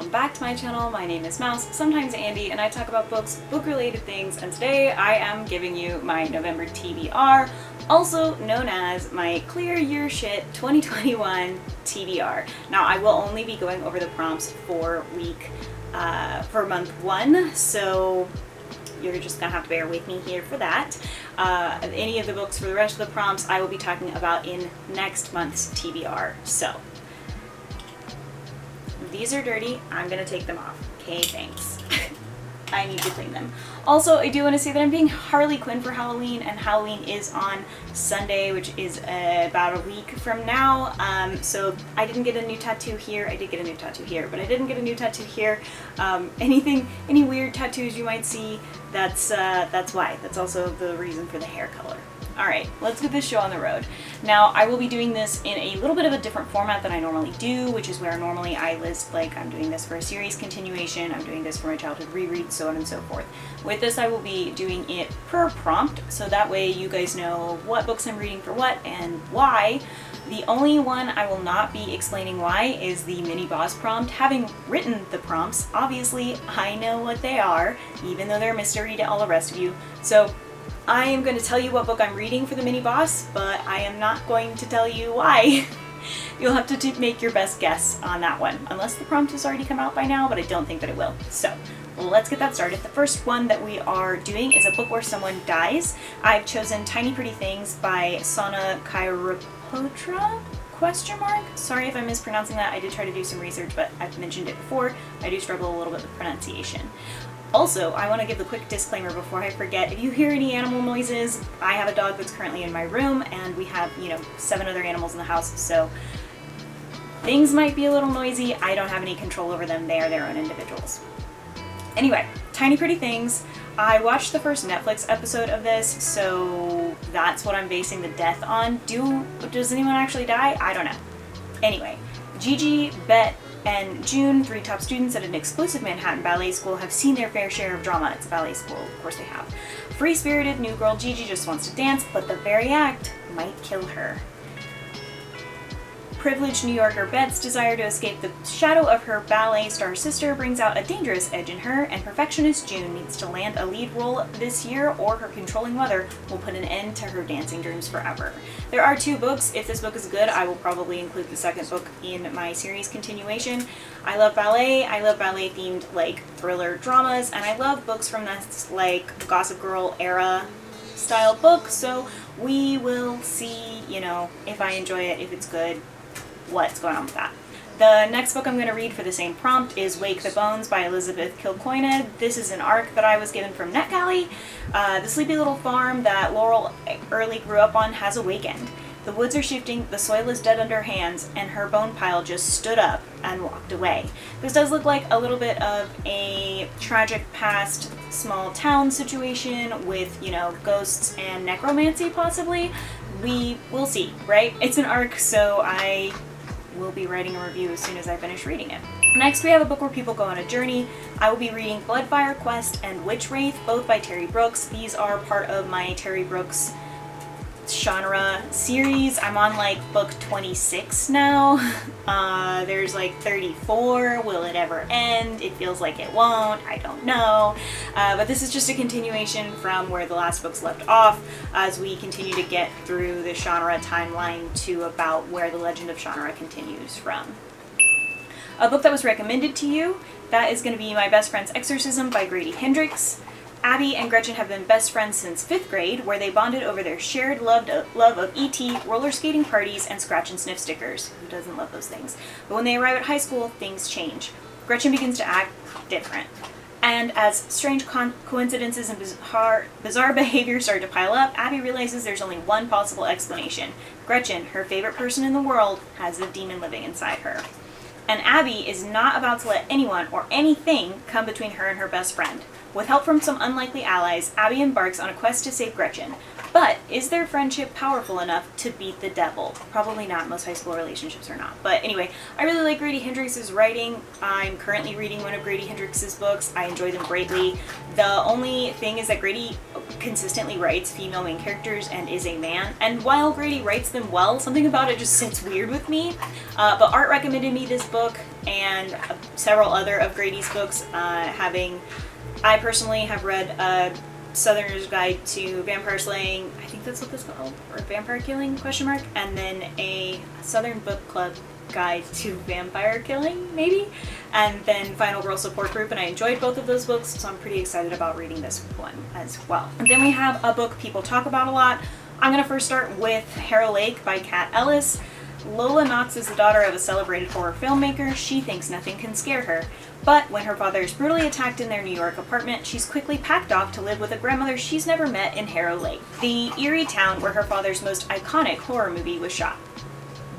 welcome back to my channel. My name is Mouse, sometimes Andy, and I talk about books, book-related things, and today I am giving you my November TBR, also known as my Clearursht 2021 TBR. Now, I will only be going over the prompts for month 1, so you're just gonna have to bear with me here for that. Any of the books for the rest of the prompts I will be talking about in next month's TBR. So, these are dirty. I'm gonna take them off. Okay, thanks. I need to clean them. Also, I do want to say that I'm being Harley Quinn for Halloween, and Halloween is on Sunday, which is about a week from now. So I didn't get a new tattoo here. I did get a new tattoo here, but I didn't get a new tattoo here. Any weird tattoos you might see, that's why. That's also the reason for the hair color. Alright, let's get this show on the road. Now, I will be doing this in a little bit of a different format than I normally do, which is where normally I list, like, I'm doing this for a series continuation, I'm doing this for my childhood reread, so on and so forth. With this, I will be doing it per prompt, so that way you guys know what books I'm reading for what and why. The only one I will not be explaining why is the Minnie Boss prompt. Having written the prompts, obviously I know what they are, even though they're a mystery to all the rest of you. So I am going to tell you what book I'm reading for the Minnie Boss, but I am not going to tell you why. You'll have to make your best guess on that one, unless the prompt has already come out by now, but I don't think that it will. So let's get that started. The first one that we are doing is a book where someone dies. I've chosen Tiny Pretty Things by Sana Kairapotra? ? Sorry if I'm mispronouncing that. I did try to do some research, but I've mentioned it before. I do struggle a little bit with pronunciation. Also, I want to give the quick disclaimer before I forget. If you hear any animal noises, I have a dog that's currently in my room, and we have, 7 other animals in the house, so things might be a little noisy. I don't have any control over them. They are their own individuals. Anyway, Tiny Pretty Things. I watched the first Netflix episode of this, so that's what I'm basing the death on. Does anyone actually die? I don't know. Anyway, Gigi, Bet, and June, 3 top students at an exclusive Manhattan ballet school, have seen their fair share of drama. It's a ballet school, of course they have. Free-spirited new girl Gigi just wants to dance, but the very act might kill her. Privileged New Yorker Bet's desire to escape the shadow of her ballet star sister brings out a dangerous edge in her, and perfectionist June needs to land a lead role this year, or her controlling mother will put an end to her dancing dreams forever. There are 2 books. If this book is good, I will probably include the second book in my series continuation. I love ballet. I love ballet-themed, thriller dramas, and I love books from this, Gossip Girl era style book, so we will see, if I enjoy it, if it's good, what's going on with that. The next book I'm going to read for the same prompt is Wake the Bones by Elizabeth Kilcoyne. This is an arc that I was given from NetGalley. The sleepy little farm that Laurel early grew up on has awakened. The woods are shifting, the soil is dead under her hands, and her bone pile just stood up and walked away. This does look like a little bit of a tragic past small town situation with, ghosts and necromancy possibly. We will see, right? It's an arc, so I will be writing a review as soon as I finish reading it. Next, we have a book where people go on a journey. I will be reading Bloodfire Quest and Witch Wraith, both by Terry Brooks. These are part of my Terry Brooks genre series. I'm on book 26 now. There's 34. Will it ever end? It feels like it won't. I don't know. But this is just a continuation from where the last books left off as we continue to get through the genre timeline to about where the Legend of Genre continues from. A book that was recommended to you, that is going to be My Best Friend's Exorcism by Grady Hendrix. Abby and Gretchen have been best friends since 5th grade, where they bonded over their shared love of E.T., roller skating parties, and scratch and sniff stickers. Who doesn't love those things? But when they arrive at high school, things change. Gretchen begins to act different. And as strange coincidences and bizarre behavior start to pile up, Abby realizes there's only one possible explanation. Gretchen, her favorite person in the world, has a demon living inside her. And Abby is not about to let anyone or anything come between her and her best friend. With help from some unlikely allies, Abby embarks on a quest to save Gretchen. But is their friendship powerful enough to beat the devil? Probably not. Most high school relationships are not. But anyway, I really like Grady Hendrix's writing. I'm currently reading one of Grady Hendrix's books. I enjoy them greatly. The only thing is that Grady consistently writes female main characters and is a man. And while Grady writes them well, something about it just sits weird with me. But Art recommended me this book, and several other of Grady's books, I personally have read Southerner's Guide to Vampire Slaying, I think that's what this is called, or Vampire Killing, ? And then a Southern Book Club Guide to Vampire Killing, maybe? And then Final Girl Support Group, and I enjoyed both of those books, so I'm pretty excited about reading this one as well. And then we have a book people talk about a lot. I'm going to first start with Harrow Lake by Kat Ellis. Lola Knox is the daughter of a celebrated horror filmmaker. She thinks nothing can scare her. But when her father is brutally attacked in their New York apartment, she's quickly packed off to live with a grandmother she's never met in Harrow Lake, the eerie town where her father's most iconic horror movie was shot.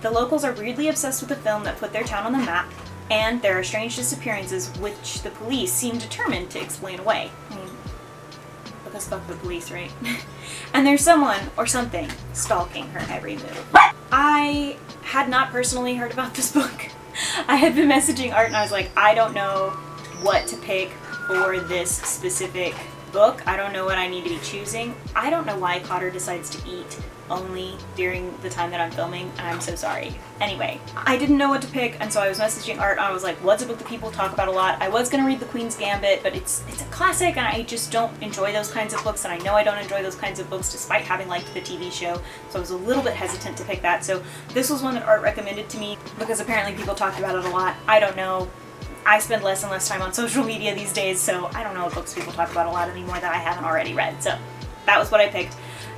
The locals are weirdly obsessed with the film that put their town on the map, and there are strange disappearances which the police seem determined to explain away. Because fuck the police, right? And there's someone or something stalking her every move. I had not personally heard about this book. I had been messaging Art and I was like, I don't know what to pick for this specific book. I don't know what I need to be choosing. I don't know why Cotter decides to eat only during the time that I'm filming, and I'm so sorry. Anyway, I didn't know what to pick, and so I was messaging Art, and I was like, what's a book that people talk about a lot? I was gonna read The Queen's Gambit, but it's a classic, and I just don't enjoy those kinds of books, and I know I don't enjoy those kinds of books despite having liked the TV show, so I was a little bit hesitant to pick that. So this was one that Art recommended to me, because apparently people talked about it a lot. I don't know. I spend less and less time on social media these days, so I don't know what books people talk about a lot anymore that I haven't already read, so that was what I picked.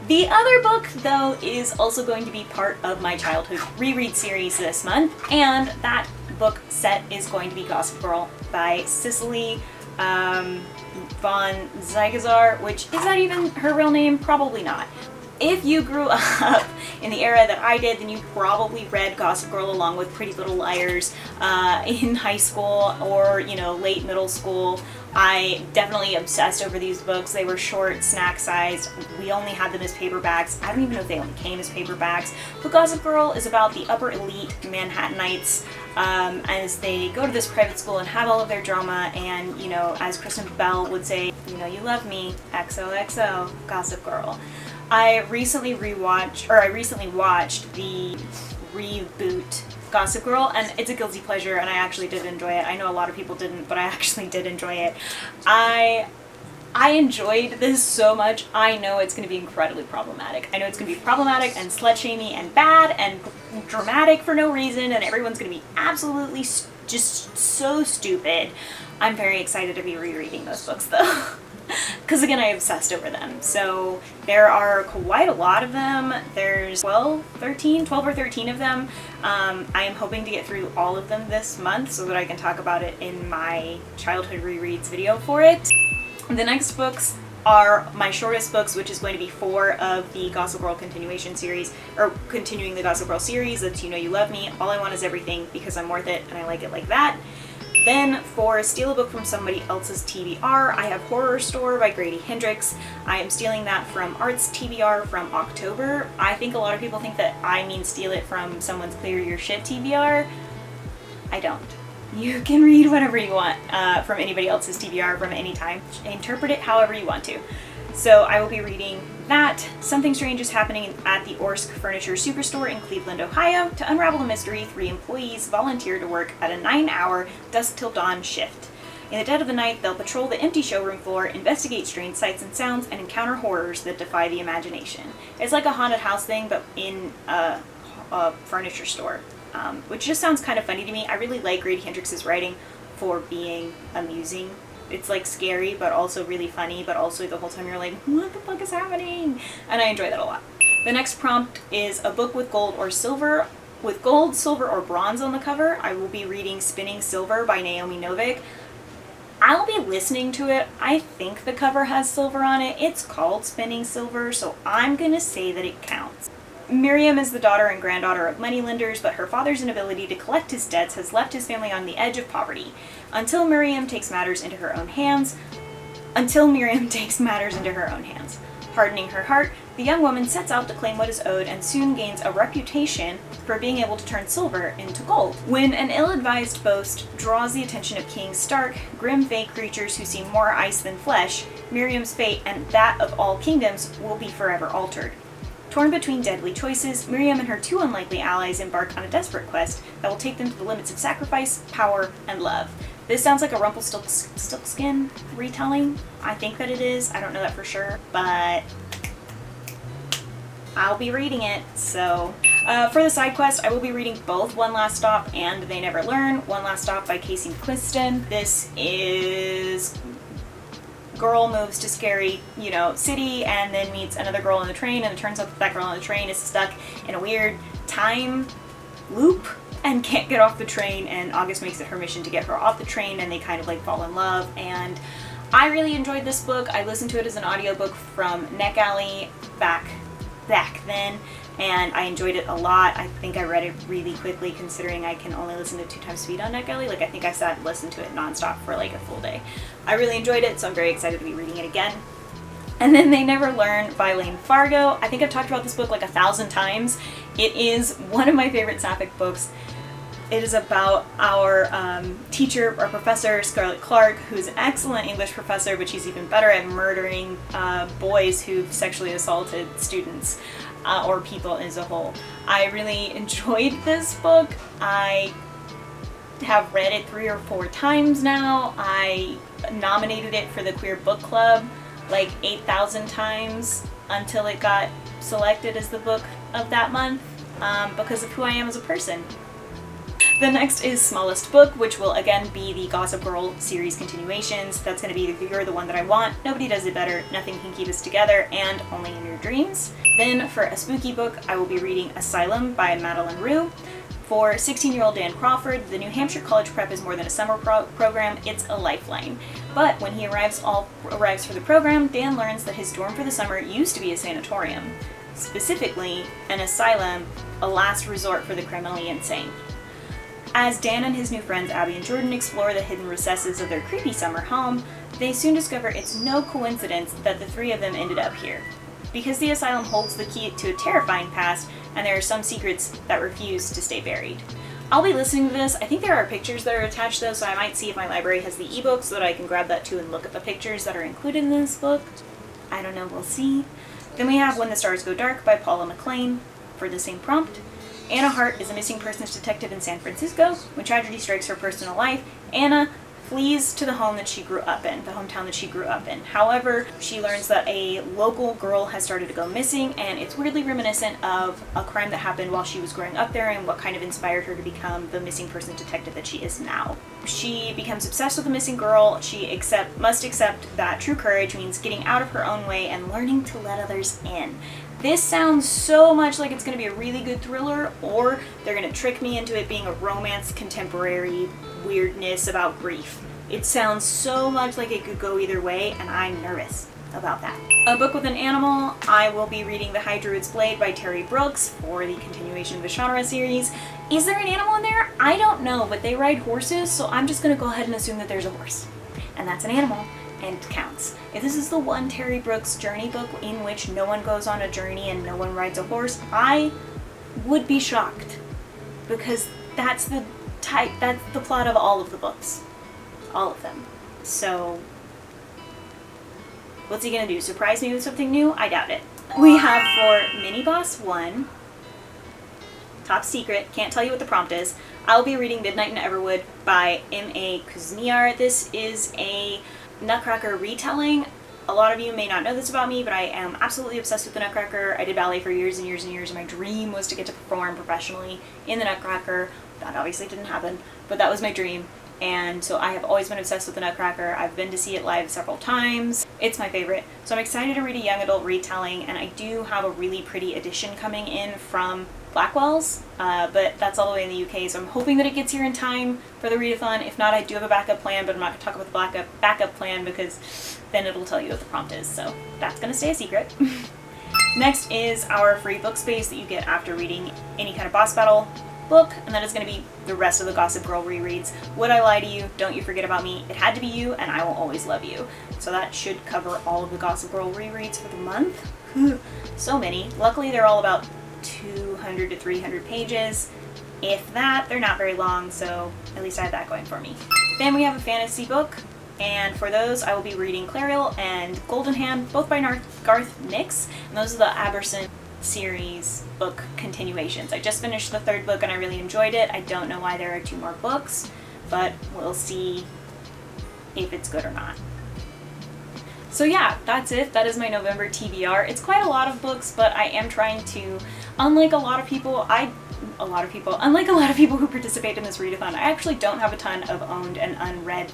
The other book, though, is also going to be part of my childhood reread series this month, and that book set is going to be Gossip Girl by Cicely von Zygazar, which, is that even her real name? Probably not. If you grew up in the era that I did, then you probably read Gossip Girl along with Pretty Little Liars in high school or, late middle school. I definitely obsessed over these books. They were short, snack-sized. We only had them as paperbacks. I don't even know if they only came as paperbacks. But Gossip Girl is about the upper elite Manhattanites as they go to this private school and have all of their drama. And, as Kristen Bell would say, you love me, XOXO, Gossip Girl. I recently watched the reboot Gossip Girl, and it's a guilty pleasure, and I actually did enjoy it. I know a lot of people didn't, but I actually did enjoy it. I enjoyed this so much. I know it's going to be incredibly problematic. I know it's going to be problematic and slut-shamey and bad and dramatic for no reason, and everyone's going to be absolutely just so stupid. I'm very excited to be rereading those books, though. Because again, I obsessed over them. So there are quite a lot of them. There's 12 or 13 of them. I am hoping to get through all of them this month so that I can talk about it in my childhood rereads video for it. The next books are my shortest books, which is going to be 4 of the Gossip Girl continuation series, or continuing the Gossip Girl series. That's You Know You Love Me, All I Want Is Everything, Because I'm Worth It, and I Like It Like That. Then for Steal a Book from Somebody Else's TBR, I have Horror Store by Grady Hendrix. I am stealing that from Art's TBR from October. I think a lot of people think that I mean steal it from someone's Clear Your Shit TBR. I don't. You can read whatever you want from anybody else's TBR from any time. Interpret it however you want to. So I will be reading that. Something strange is happening at the Orsk Furniture Superstore in Cleveland, Ohio. To unravel the mystery, 3 employees volunteer to work at a 9-hour dusk till dawn shift. In the dead of the night, they'll patrol the empty showroom floor, investigate strange sights and sounds, and encounter horrors that defy the imagination. It's like a haunted house thing, but in a furniture store, which just sounds kind of funny to me. I really like Grady Hendrix's writing for being amusing. It's like scary, but also really funny, but also the whole time you're like, what the fuck is happening? And I enjoy that a lot. The next prompt is a book with gold, silver, or bronze on the cover. I will be reading Spinning Silver by Naomi Novik. I'll be listening to it. I think the cover has silver on it. It's called Spinning Silver, so I'm gonna say that it counts. Miriam is the daughter and granddaughter of moneylenders, but her father's inability to collect his debts has left his family on the edge of poverty. Until Miriam takes matters into her own hands. Hardening her heart, the young woman sets out to claim what is owed and soon gains a reputation for being able to turn silver into gold. When an ill-advised boast draws the attention of King Stark, grim fey creatures who seem more ice than flesh, Miriam's fate and that of all kingdoms will be forever altered. Torn between deadly choices, Miriam and her two unlikely allies embark on a desperate quest that will take them to the limits of sacrifice, power, and love. This sounds like a Rumpelstiltskin retelling. I think that it is. I don't know that for sure, but I'll be reading it. So for the side quest, I will be reading both One Last Stop and They Never Learn. One Last Stop by Casey McQuiston. This is girl moves to scary, city, and then meets another girl on the train, and it turns out that girl on the train is stuck in a weird time loop and can't get off the train, and August makes it her mission to get her off the train, and they kind of like fall in love. And I really enjoyed this book. I listened to it as an audiobook from NetGalley back then, and I enjoyed it a lot. I think I read it really quickly considering I can only listen to 2 times speed on NetGalley. Like, I think I sat and listened to it nonstop for like a full day. I really enjoyed it, so I'm very excited to be reading it again. And then They Never Learn by Lane Fargo. I think I've talked about this book like 1,000 times. It is one of my favorite sapphic books. It is about our teacher, our professor, Scarlett Clark, who's an excellent English professor, but she's even better at murdering boys who've sexually assaulted students or people as a whole. I really enjoyed this book. I have read it 3 or 4 times now. I nominated it for the Queer Book Club like 8,000 times until it got selected as the book of that month because of who I am as a person. The next is Smallest Book, which will again be the Gossip Girl series continuations. That's going to be You're the One That I Want, Nobody Does It Better, Nothing Can Keep Us Together, and Only in Your Dreams. Then for a spooky book, I will be reading Asylum by Madeline Rue. For 16-year-old Dan Crawford, the New Hampshire college prep is more than a summer program, it's a lifeline. But when he arrives for the program, Dan learns that his dorm for the summer used to be a sanatorium. Specifically, an asylum, a last resort for the criminally insane. As Dan and his new friends Abby and Jordan explore the hidden recesses of their creepy summer home, they soon discover it's no coincidence that the 3 of them ended up here. Because the asylum holds the key to a terrifying past, and there are some secrets that refuse to stay buried. I'll be listening to this. I think there are pictures that are attached though, so I might see if my library has the ebook so that I can grab that too and look at the pictures that are included in this book. I don't know, we'll see. Then we have When the Stars Go Dark by Paula McLean for the same prompt. Anna Hart is a missing persons detective in San Francisco. When tragedy strikes her personal life, Anna flees to the home that she grew up in, the hometown that she grew up in. However, she learns that a local girl has started to go missing, and it's weirdly reminiscent of a crime that happened while she was growing up there and what kind of inspired her to become the missing person detective that she is now. She becomes obsessed with the missing girl. She must accept that true courage means getting out of her own way and learning to let others in. This sounds so much like it's going to be a really good thriller, or they're going to trick me into it being a romance contemporary weirdness about grief. It sounds so much like it could go either way, and I'm nervous about that. A book with an animal, I will be reading The High Druid's Blade by Terry Brooks for the continuation of the genre series. Is there an animal in there? I don't know, but they ride horses, so I'm just going to go ahead and assume that there's a horse. And that's an animal. And counts. If this is the one Terry Brooks journey book in which no one goes on a journey and no one rides a horse, I would be shocked, because that's the plot of all of the books. All of them. So, what's he gonna do? Surprise me with something new? I doubt it. We have for Minnie Boss 1, top secret, can't tell you what the prompt is. I'll be reading Midnight in Everwood by M.A. Kuzniar. This is a Nutcracker retelling. A lot of you may not know this about me, but I am absolutely obsessed with the Nutcracker. I did ballet for years and years and years, and my dream was to get to perform professionally in the Nutcracker. That obviously didn't happen, but that was my dream. And so I have always been obsessed with the Nutcracker. I've been to see it live several times. It's my favorite. So I'm excited to read a young adult retelling, and I do have a really pretty edition coming in from Blackwell's, but that's all the way in the UK, so I'm hoping that it gets here in time for the readathon. If not, I do have a backup plan, but I'm not going to talk about the backup plan because then it'll tell you what the prompt is, so that's going to stay a secret. Next is our free book space that you get after reading any kind of boss battle book, and that is going to be the rest of the Gossip Girl rereads. Would I Lie to You? Don't You Forget About Me? It Had to Be You, and I Will Always Love You. So that should cover all of the Gossip Girl rereads for the month. So many. Luckily, they're all about 200 to 300 pages. If that, they're not very long, so at least I have that going for me. Then we have a fantasy book, and for those I will be reading Clariel and Golden Hand, both by Garth Nix, and those are the series book continuations. I just finished the 3rd book and I really enjoyed it. I don't know why there are 2 more books, but we'll see if it's good or not. So yeah, that's it. That is my November TBR. It's quite a lot of books, but I am trying to, unlike a lot of people who participate in this readathon, I actually don't have a ton of owned and unread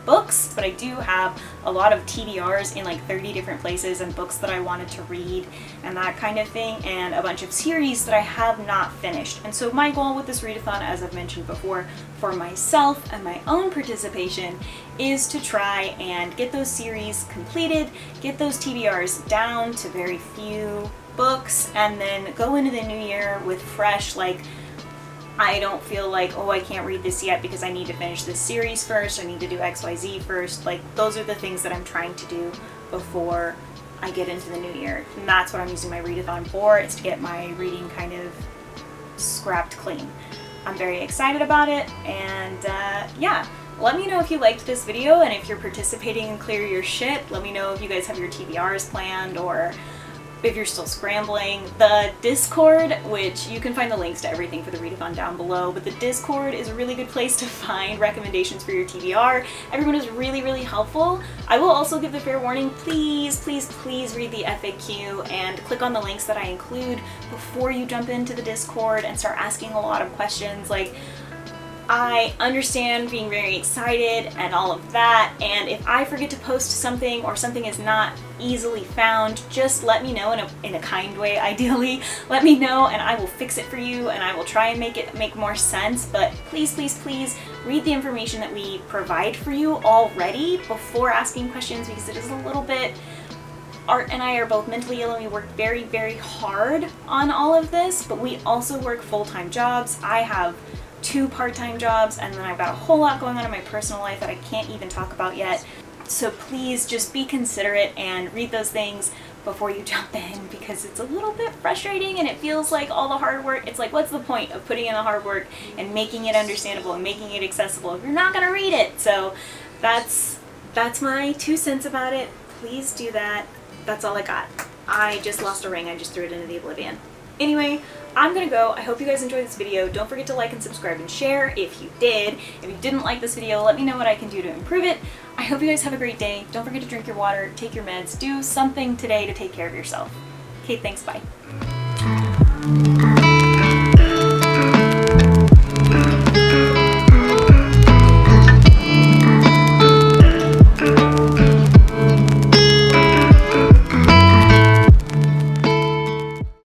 books, but I do have a lot of TBRs in like 30 different places and books that I wanted to read and that kind of thing, and a bunch of series that I have not finished. And so my goal with this readathon, as I've mentioned before, for myself and my own participation, is to try and get those series completed, get those TBRs down to very few books, and then go into the new year with fresh, like, I don't feel like, oh, I can't read this yet because I need to finish this series first, I need to do XYZ first. Like, those are the things that I'm trying to do before I get into the new year. And that's what I'm using my readathon for, is to get my reading kind of scrapped clean. I'm very excited about it, and yeah. Let me know if you liked this video, and if you're participating in Clear Your Shit. Let me know if you guys have your TBRs planned, or if you're still scrambling. The Discord, which you can find the links to everything for the readathon down below, but the Discord is a really good place to find recommendations for your TBR. Everyone is really, really helpful. I will also give the fair warning, please, please, please read the FAQ and click on the links that I include before you jump into the Discord and start asking a lot of questions. Like, I understand being very excited and all of that, and if I forget to post something or something is not easily found, just let me know in a kind way, ideally. Let me know and I will fix it for you, and I will try and make it make more sense. But please, please, please read the information that we provide for you already before asking questions, because it is a little bit... Art and I are both mentally ill and we work very, very hard on all of this, but we also work full-time jobs. I have 2 part-time jobs, and then I've got a whole lot going on in my personal life that I can't even talk about yet. So please just be considerate and read those things before you jump in, because it's a little bit frustrating and it feels like all the hard work. It's like, what's the point of putting in the hard work and making it understandable and making it accessible if you're not gonna read it? So that's my 2 cents about it. Please do that. That's all I got. I just lost a ring. I just threw it into the oblivion. Anyway, I'm gonna go. I hope you guys enjoyed this video. Don't forget to like and subscribe and share if you did. If you didn't like this video, let me know what I can do to improve it. I hope you guys have a great day. Don't forget to drink your water, take your meds, do something today to take care of yourself. Okay, thanks, bye.